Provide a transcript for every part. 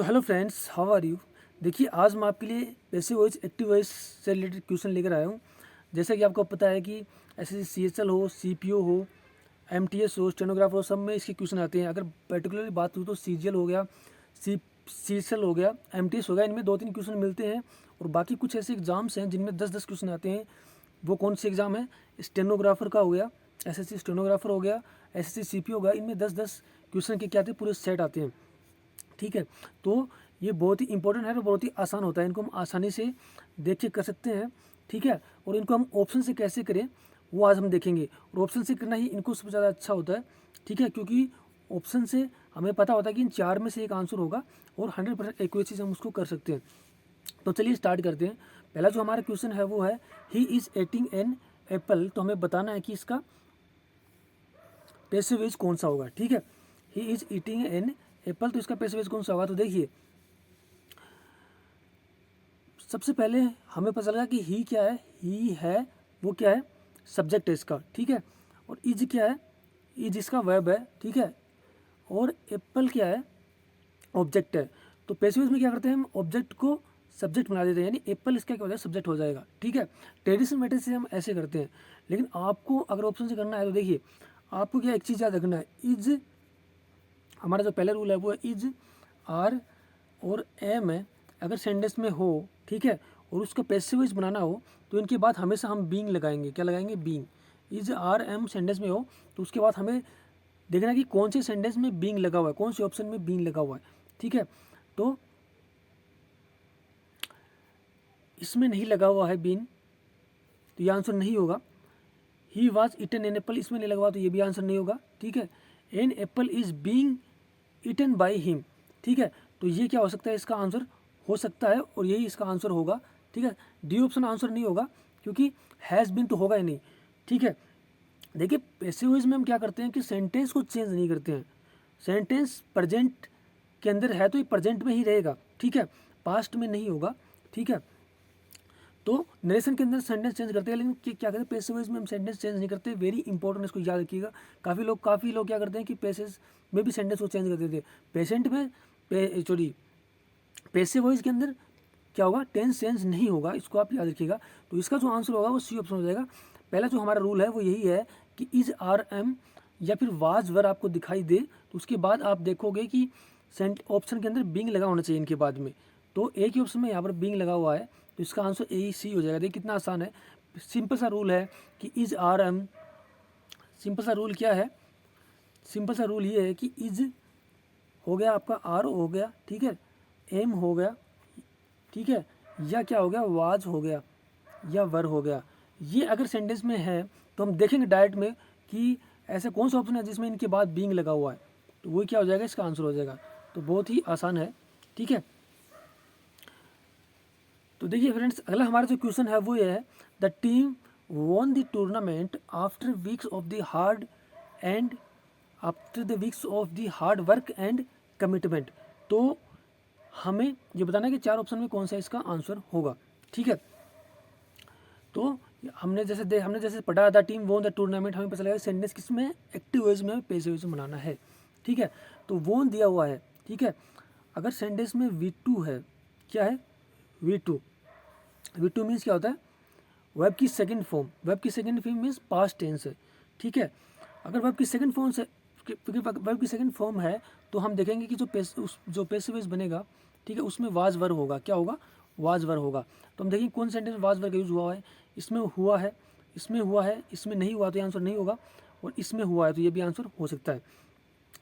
तो hello friends, how are you. देखिए, आज मैं आपके लिए पैसिव वॉइस एक्टिव वॉइस से रिलेटेड क्वेश्चन लेकर आया हूँ। जैसा कि आपको पता है कि ऐसे CHL हो, CPO हो, MTS हो, स्टेनोग्राफर हो, सब में इसके क्वेश्चन आते हैं। अगर पर्टिकुलरली बात करूँ तो CGL हो गया, CHL हो गया, MTS हो गया, इनमें 2-3 क्वेश्चन मिलते हैं। और बाकी कुछ ऐसे एग्जाम्स हैं जिनमें 10-10 क्वेश्चन आते हैं। वो कौन से एग्ज़ाम है? स्टेनोग्राफर का हो गया, SSC स्टेनोग्राफर हो गया, SSC CPO हो गया। इनमें 10-10 क्वेश्चन के क्या आते हैं, पूरे सेट आते हैं। ठीक है, तो ये बहुत ही इंपॉर्टेंट है और बहुत ही आसान होता है। इनको हम आसानी से देख के कर सकते हैं। ठीक है, और इनको हम ऑप्शन से कैसे करें वो आज हम देखेंगे। और ऑप्शन से करना ही इनको सबसे ज़्यादा अच्छा होता है। ठीक है, क्योंकि ऑप्शन से हमें पता होता है कि इन 4 में से एक आंसर होगा और 100% एक्यूरेसी से हम उसको कर सकते हैं। तो चलिए स्टार्ट करते हैं। पहला जो हमारा क्वेश्चन है वो है he is eating an apple. तो हमें बताना है कि इसका पैसिव वॉइस कौन सा होगा। ठीक है, he is eating an apple, तो इसका पैसिव वॉइस कौन सा होगा? तो देखिए, सबसे पहले हमें पता चला कि ही क्या है। ही है, वो क्या है? सब्जेक्ट है इसका। ठीक है, और इज क्या है? इज इसका वर्ब है। ठीक है, और एप्पल क्या है? ऑब्जेक्ट है। तो पैसिव वॉइस में क्या करते हैं हम? ऑब्जेक्ट को सब्जेक्ट बना देते हैं, यानी एप्पल इसका क्या हो जाएगा? सब्जेक्ट हो जाएगा। ठीक है, ट्रेडिशनल मेथड से हम ऐसे करते हैं। लेकिन आपको अगर ऑप्शन से करना है तो देखिए, आपको क्या एक चीज़ याद रखना है। इज, हमारा जो पहला रूल है वो इज, आर और एम है, अगर सेंटेंस में हो, ठीक है, और उसका पैसिव वॉइस बनाना हो तो इनके बाद हमेशा हम बीइंग लगाएंगे। क्या लगाएंगे? Being. Is, are, am sentence में हो तो उसके बाद हमें देखना है कि कौन से सेंटेंस में बीइंग लगा हुआ है, कौन से ऑप्शन में बीइंग लगा हुआ है। ठीक है, तो इसमें नहीं लगा हुआ है बीइंग, तो ये आंसर नहीं होगा। He was eaten an apple, इसमें नहीं लगा हुआ तो ये भी आंसर नहीं होगा। ठीक है, an apple is being eaten by him. ठीक है, तो ये क्या हो सकता है? इसका आंसर हो सकता है और यही इसका आंसर होगा। ठीक है, डी ऑप्शन आंसर नहीं होगा क्योंकि हैज़ बीन तो होगा ही नहीं। ठीक है, देखिए पैसिव वॉइस में हम क्या करते हैं कि सेंटेंस को चेंज नहीं करते हैं। सेंटेंस प्रेजेंट के अंदर है तो ये प्रेजेंट में ही रहेगा। ठीक है, पास्ट में नहीं होगा। ठीक है, तो नरेशन के अंदर सेंटेंस चेंज करते हैं, लेकिन क्या करते हैं पैसिव वॉइस में हम सेंटेंस चेंज नहीं करते। वेरी इंपॉर्टेंट, इसको याद रखिएगा। काफ़ी लोग क्या करते हैं कि पैसेज में भी सेंटेंस को चेंज कर देते हैं। पेशेंट में सॉरी पैसिव वॉइस के अंदर क्या होगा? टेंस चेंज नहीं होगा, इसको आप याद रखिएगा। तो इसका जो आंसर होगा वो सी ऑप्शन हो जाएगा। पहला जो हमारा रूल है वो यही है कि इज, आर, एम या फिर वाज वर आपको दिखाई दे तो उसके बाद आप देखोगे कि ऑप्शन के अंदर बीइंग लगा होना चाहिए इनके बाद में। तो एक ही ऑप्शन में यहाँ पर बीइंग लगा हुआ है तो इसका आंसर ए सी हो जाएगा। देखिए कितना आसान है। सिंपल सा रूल है कि इज, आर, एम। सिंपल सा रूल क्या है? सिंपल सा रूल ये है कि इज हो गया, आपका आर हो गया, ठीक है, एम हो गया, ठीक है, या क्या हो गया? वाज हो गया या वर हो गया। ये अगर सेंटेंस में है तो हम देखेंगे डायरेक्ट में कि ऐसा कौन सा ऑप्शन है जिसमें इनके बाद बीइंग लगा हुआ है, तो वो क्या हो जाएगा? इसका आंसर हो जाएगा। तो बहुत ही आसान है। ठीक है, तो देखिए फ्रेंड्स, अगला हमारा जो क्वेश्चन है वो ये है, the team won the tournament after weeks of the hard and after the weeks of the hard work and commitment. तो हमें ये बताना है कि 4 ऑप्शन में कौन सा इसका आंसर होगा। ठीक है, तो हमने जैसे पढ़ा था टीम वोन द टूर्नामेंट, हमें पता लगा सेंटेंस किस में? एक्टिव वॉइस में, पैसिव वॉइस में बनाना है। ठीक है, तो वोन दिया हुआ है। ठीक है, अगर सेंटेंस में V2 है, क्या है? V2। V2 मीन्स क्या होता है? वर्ब की सेकंड फॉर्म। वर्ब की second form means past tense है। ठीक है, अगर वर्ब की सेकंड फॉर्म से वर्ब की सेकंड फॉर्म है तो हम देखेंगे कि जो पैसिव वॉइस बनेगा, ठीक है, उसमें वाज वर होगा। क्या होगा? वाज वर होगा। तो हम देखेंगे कौन सेंटेंस वाज वर का यूज़ हुआ है। इसमें हुआ है, इसमें हुआ है, इसमें नहीं हुआ तो ये आंसर नहीं होगा, और इसमें हुआ है तो ये भी आंसर हो सकता है।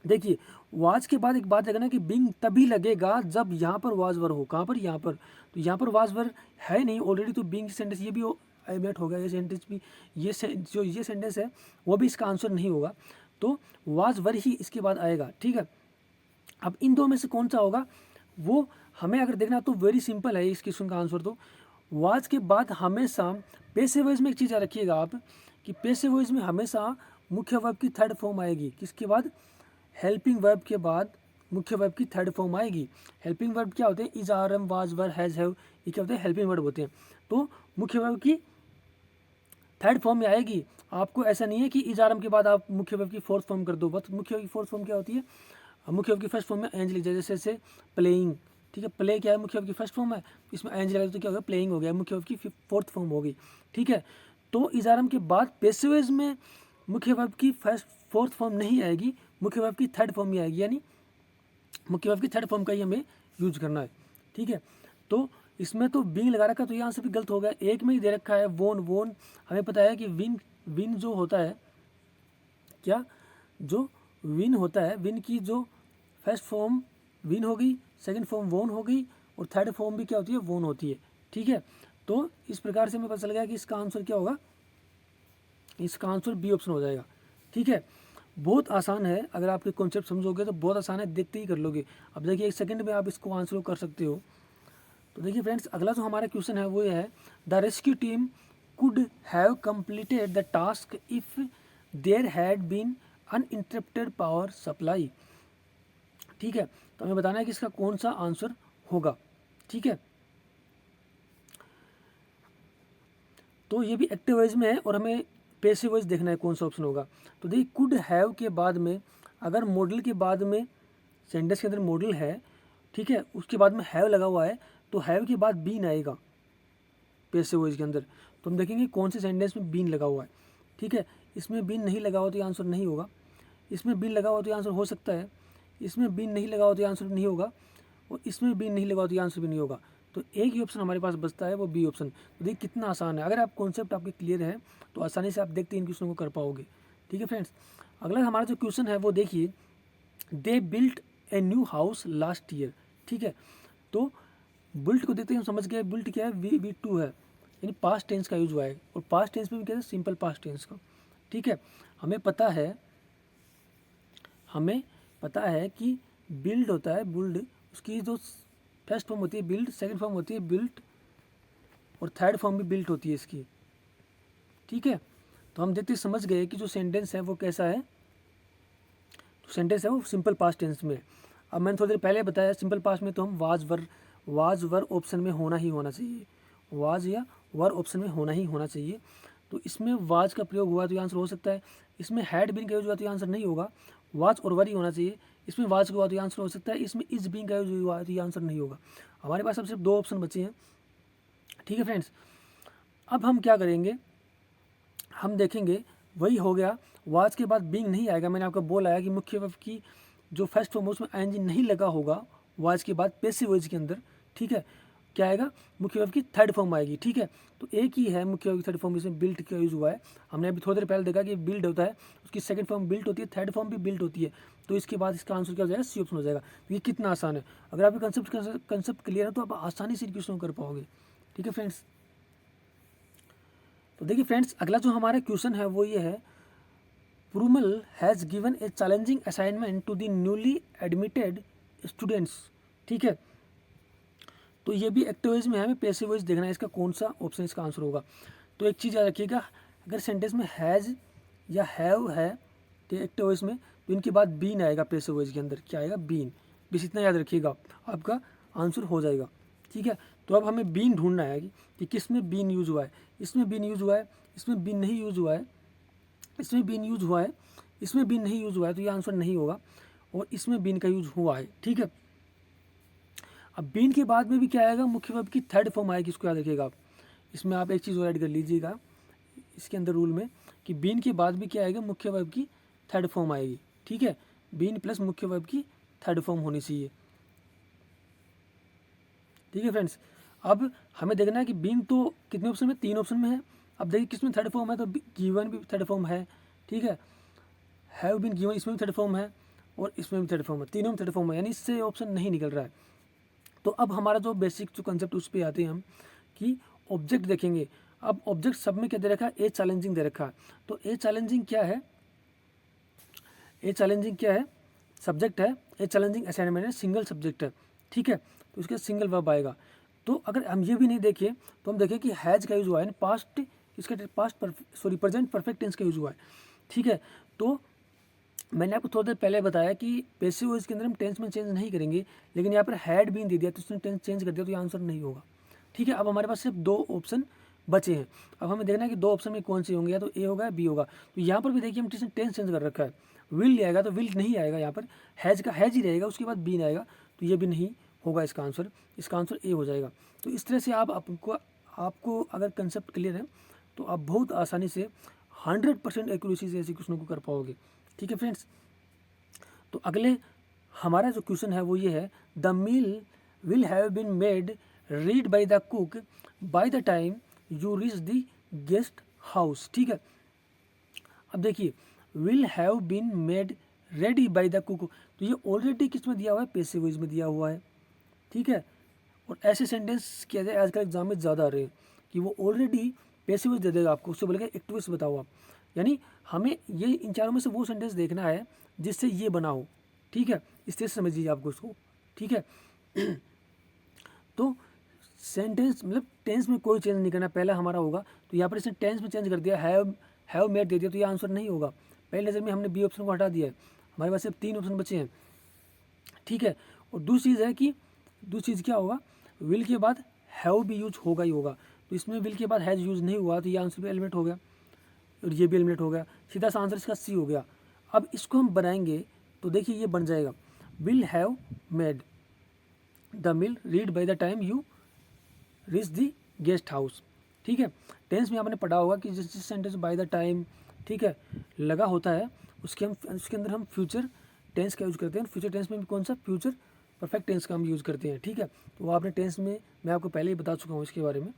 देखिए, वाज के बाद एक बात है ना कि बिंग तभी लगेगा जब यहाँ पर वाज वर हो। कहाँ पर? यहाँ पर। तो यहाँ पर वाज वर है नहीं ऑलरेडी, तो बिंग सेंटेंस ये भी एबेट हो गया। ये सेंटेंस भी, जो ये सेंटेंस है वो भी इसका आंसर नहीं होगा। तो वाज वर ही इसके बाद आएगा। ठीक है, अब इन दो में से कौन सा होगा वो हमें अगर देखना तो वेरी सिंपल है इस क्वेश्चन का आंसर। तो वाज के बाद हमेशा पैसिव वॉइस में एक चीज़ याद रखिएगा आप कि पैसिव वॉइस में हमेशा मुख्य वर्ब की थर्ड फॉर्म आएगी। किसके बाद? हेल्पिंग वर्ब के बाद मुख्य वर्ब की थर्ड फॉर्म आएगी। हेल्पिंग वर्ब क्या होते हैं? Is, are, am, was, were, has, have, ये क्या होते हैं? हेल्पिंग वर्ब होते हैं। तो मुख्य वर्ब की थर्ड फॉर्म में आएगी। आपको ऐसा नहीं है कि इज, आर, एम के बाद आप मुख्य वर्ब की फोर्थ फॉर्म कर दो। बस मुख्य वर्ब की फोर्थ फॉर्म क्या होती है? मुख्य वर्ब की फर्स्ट फॉर्म में एंज लिख जाए, जैसे प्लेइंग, ठीक है। प्ले क्या है, मुख्य वर्ब की फर्स्ट फॉर्म है, इसमें आईएनजी लगा तो क्या होगा, प्लेइंग हो गया, मुख्य वर्ब की फोर्थ फॉर्म होगी, ठीक है। तो इज आर एम के बाद पैसिव वॉइस में मुख्य वर्ब की फोर्थ फॉर्म नहीं आएगी, मुख्य वर्ब की थर्ड फॉर्म ही आएगी, यानी मुख्य वर्ब की थर्ड फॉर्म का ही हमें यूज करना है, ठीक है। तो इसमें तो बीइंग लगा रखा, तो यहाँ से भी गलत हो गया, एक में ही दे रखा है वोन। वोन हमें पता है कि विन जो होता है, क्या जो विन होता है, विन की जो फर्स्ट फॉर्म विन हो गई, सेकंड फॉर्म वोन हो गई, और थर्ड फॉर्म भी क्या होती है, वोन होती है, ठीक है। तो इस प्रकार से हमें पता चल गया कि इसका आंसर क्या होगा, इसका आंसर बी ऑप्शन हो जाएगा, ठीक है। बहुत आसान है, अगर आपके कॉन्सेप्ट समझोगे तो बहुत आसान है, देखते ही कर लोगे। अब देखिए 1 सेकंड में आप इसको आंसर कर सकते हो। तो देखिए फ्रेंड्स, अगला जो हमारा क्वेश्चन है वो ये है, the rescue team could have completed the task if there had been uninterrupted power supply, ठीक है। तो हमें बताना है कि इसका कौन सा आंसर होगा, ठीक है। तो ये भी एक्टिव वॉइस में है और हमें पैसिव वॉइस देखना है कौन सा ऑप्शन होगा। तो देखिए कुड हैव के बाद में, अगर मॉडल के बाद में सेंटेंस के अंदर मॉडल है, ठीक है, उसके बाद में हैव लगा हुआ है, तो हैव के बाद बीन आएगा पैसिव वॉइस के अंदर। तो हम देखेंगे कौन से सेंटेंस में बीन लगा हुआ है, ठीक है। इसमें बीन नहीं लगा हुआ तो ये आंसर नहीं होगा, इसमें बीन लगा हुआ तो ये आंसर हो सकता है, इसमें बीन नहीं लगा हुआ तो ये आंसर नहीं होगा, और इसमें बीन नहीं लगा हुआ तो ये आंसर भी नहीं होगा। तो एक ही ऑप्शन हमारे पास बचता है, वो बी ऑप्शन। तो देखिए कितना आसान है, अगर आप कॉन्सेप्ट आपके क्लियर है तो आसानी से आप देखते इन क्वेश्चन को कर पाओगे, ठीक है फ्रेंड्स। अगला हमारा जो क्वेश्चन है वो देखिए, they built a new house last year, ठीक है। तो बिल्ट को देखते ही हम समझ गए, बिल्ट क्या है, V2 है, यानी पास्ट टेंस का यूज हुआ है, और पास्ट टेंस में भी क्या है, सिंपल पास्ट टेंस का, ठीक है। हमें पता है कि बिल्ड होता है, बिल्ड उसकी जो फर्स्ट फॉर्म होती है बिल्ड, सेकंड फॉर्म होती है बिल्ट, और थर्ड फॉर्म भी बिल्ट होती है इसकी, ठीक है। तो हम देखते समझ गए कि जो सेंटेंस है वो कैसा है, तो सेंटेंस है वो सिंपल पास्ट टेंस में। अब मैंने थोड़ी देर पहले बताया सिंपल पास्ट में तो हम वाज वर ऑप्शन में होना ही होना चाहिए, वाज या वर ऑप्शन में होना ही होना चाहिए। तो इसमें वाज का प्रयोग हुआ तो ये आंसर हो सकता है, इसमें हैड बीन का यूज हुआ तो ये आंसर नहीं होगा, वाज और वर ही होना चाहिए। इसमें वाज का हुआ तो ये आंसर हो सकता है, इसमें इज बीन का यूज हुआ तो ये आंसर नहीं होगा। हमारे पास अब सिर्फ 2 ऑप्शन बचे हैं, ठीक है फ्रेंड्स। अब हम क्या करेंगे, हम देखेंगे, वही हो गया, वाज के बाद बीइंग नहीं आएगा, मैंने आपको बोला है कि मुख्य वर्ब की जो फर्स्ट फॉर्म है उसमें आईएनजी नहीं लगा होगा वाज के बाद पैसिव वॉइस के अंदर, ठीक है। क्या आएगा, मुख्य वर्ब की थर्ड फॉर्म आएगी, ठीक है। तो एक ही है मुख्य वर्ब की थर्ड फॉर्म, इसमें बिल्ट का यूज हुआ है। हमने अभी थोड़ी देर पहले देखा कि बिल्ड होता है, उसकी सेकंड फॉर्म बिल्ट होती है, थर्ड फॉर्म भी बिल्ट होती है। तो इसके बाद इसका आंसर क्या हो जाएगा, सी ऑप्शन हो जाएगा। तो ये कितना आसान है, अगर आपके कंसेप्ट क्लियर है तो आप आसानी से क्वेश्चन कर पाओगे, ठीक है फ्रेंड्स। तो देखिए फ्रेंड्स, अगला जो हमारा क्वेश्चन है वो ये है, प्रूमल has given a challenging assignment to the newly admitted students, ठीक है। तो ये भी एक्टिव वॉइस में है, हमें पैसिव वॉइस देखना है, इसका कौन सा ऑप्शन इसका आंसर होगा। तो एक चीज़ याद रखिएगा, अगर सेंटेंस में हैज़ या हैव है तो एक्टिव वॉइस में, तो इनके बाद बीन आएगा पैसिव वॉइस के अंदर, क्या आएगा, बीन। बस इतना याद रखिएगा, आपका आंसर हो जाएगा, ठीक है। तो अब हमें बीन ढूंढना है कि किस में बीन यूज हुआ है, इसमें बीन यूज हुआ है, इसमें बीन नहीं यूज हुआ है, इसमें बीन यूज हुआ है, इसमें बीन नहीं यूज हुआ है, तो ये आंसर नहीं होगा, और इसमें बीन का यूज हुआ है, ठीक है। अब बीन के बाद में भी क्या आएगा, मुख्य वर्ब की थर्ड फॉर्म आएगी, इसको याद रखिएगा आप। इसमें आप एक चीज़ और ऐड कर लीजिएगा इसके अंदर रूल में, कि बीन के बाद भी क्या आएगा, मुख्य वर्ब की थर्ड फॉर्म आएगी, ठीक है। बीन प्लस मुख्य वर्ब की थर्ड फॉर्म होनी चाहिए, ठीक है फ्रेंड्स। अब हमें देखना है कि बीन तो कितने ऑप्शन में, 3 ऑप्शन में है। अब देखिए किसमें थर्ड फॉर्म है, तो गिवन भी थर्ड फॉर्म है, ठीक है। हैव बीन गिवन इसमें भी थर्ड फॉर्म है, और इसमें भी थर्ड फॉर्म है, तीनों में थर्ड फॉर्म है, यानी इससे ऑप्शन नहीं निकल रहा है। तो अब हमारा जो बेसिक जो कंसेप्ट उस पर आते हैं हम, कि ऑब्जेक्ट देखेंगे। अब ऑब्जेक्ट सब में क्या दे रखा है, ए चैलेंजिंग दे रखा है। तो ए चैलेंजिंग क्या है, ए चैलेंजिंग क्या है, सब्जेक्ट है, ए चैलेंजिंग असाइनमेंट है, सिंगल सब्जेक्ट है, ठीक है। तो उसका सिंगल वर्ब आएगा। तो अगर हम ये भी नहीं देखें तो हम देखें कि हैज़ का यूज हुआ है, पास्ट, इसका प्रेजेंट परफेक्ट टेंस का यूज हुआ है, ठीक है। तो मैंने आपको थोड़ी देर पहले बताया कि पैसिव वॉइस के अंदर हम टेंस में चेंज नहीं करेंगे, लेकिन यहाँ पर हैड बीन दे दिया तो उसने टेंस चेंज कर दिया, तो ये आंसर नहीं होगा, ठीक है। अब हमारे पास सिर्फ 2 ऑप्शन बचे हैं। अब हमें देखना है कि 2 ऑप्शन में कौन से होंगे, या तो ए होगा या बी होगा। तो यहाँ पर भी देखिए हम टेंस चेंज कर रखा है, विल ले आएगा तो विल नहीं आएगा, यहाँ पर हैज़ का हैज़ ही रहेगा, उसके बाद बीन आएगा, तो ये भी नहीं होगा इसका आंसर ए हो जाएगा। तो इस तरह से आप आपको अगर कंसेप्ट क्लियर है तो आप बहुत आसानी से 100% एक्यूरेसी से ऐसे क्वेश्चनों को कर पाओगे। ठीक है फ्रेंड्स, तो अगले हमारा जो क्वेश्चन है वो ये है, the meal will have been made ready by the cook by the time you reach the guest house. ठीक है, अब देखिए will have been made ready by the cook, तो ये ऑलरेडी किस में दिया हुआ है, पैसिव वॉइस में दिया हुआ है। ठीक है, और ऐसे सेंटेंस क्या जाए आजकल एग्जाम में ज़्यादा आ रहे हैं कि वो ऑलरेडी पैसिव वॉइस दे देगा आपको, उससे बोलेगा एक्टिव वॉइस बताओ आप। यानी हमें ये इन चारों में से वो सेंटेंस देखना है जिससे ये बना हो। ठीक है, इस तरह से समझिए आपको इसको। ठीक है तो सेंटेंस मतलब टेंस में कोई चेंज नहीं करना, पहला हमारा होगा। तो यहाँ पर इसने टेंस में चेंज कर दिया, हैव मेड दे दिया, तो ये आंसर नहीं होगा। पहले नज़र में हमने बी ऑप्शन को हटा दिया है, हमारे पास सिर्फ 3 ऑप्शन बचे हैं। ठीक है, और दूसरी चीज़ है कि दूसरी चीज़ क्या होगा, विल के बाद हैव भी यूज होगा ही होगा। तो इसमें विल के बाद हैज़ यूज नहीं हुआ, तो ये आंसर भी एलिमिनेट हो गया और ये भी एलिमिनेट हो गया। सीधा सा आंसर इसका सी हो गया। अब इसको हम बनाएंगे तो देखिए ये बन जाएगा, will have made the meal ready by the time you reach the guest house. ठीक है, टेंस में आपने पढ़ा होगा कि जिस सेंटेंस बाय द टाइम ठीक है लगा होता है उसके अंदर हम फ्यूचर टेंस का यूज़ करते हैं। फ्यूचर टेंस में भी कौन सा, फ्यूचर परफेक्ट टेंस का हम यूज़ करते हैं। ठीक है, तो वो आपने टेंस में मैं आपको पहले ही बता चुका हूँ इसके बारे में।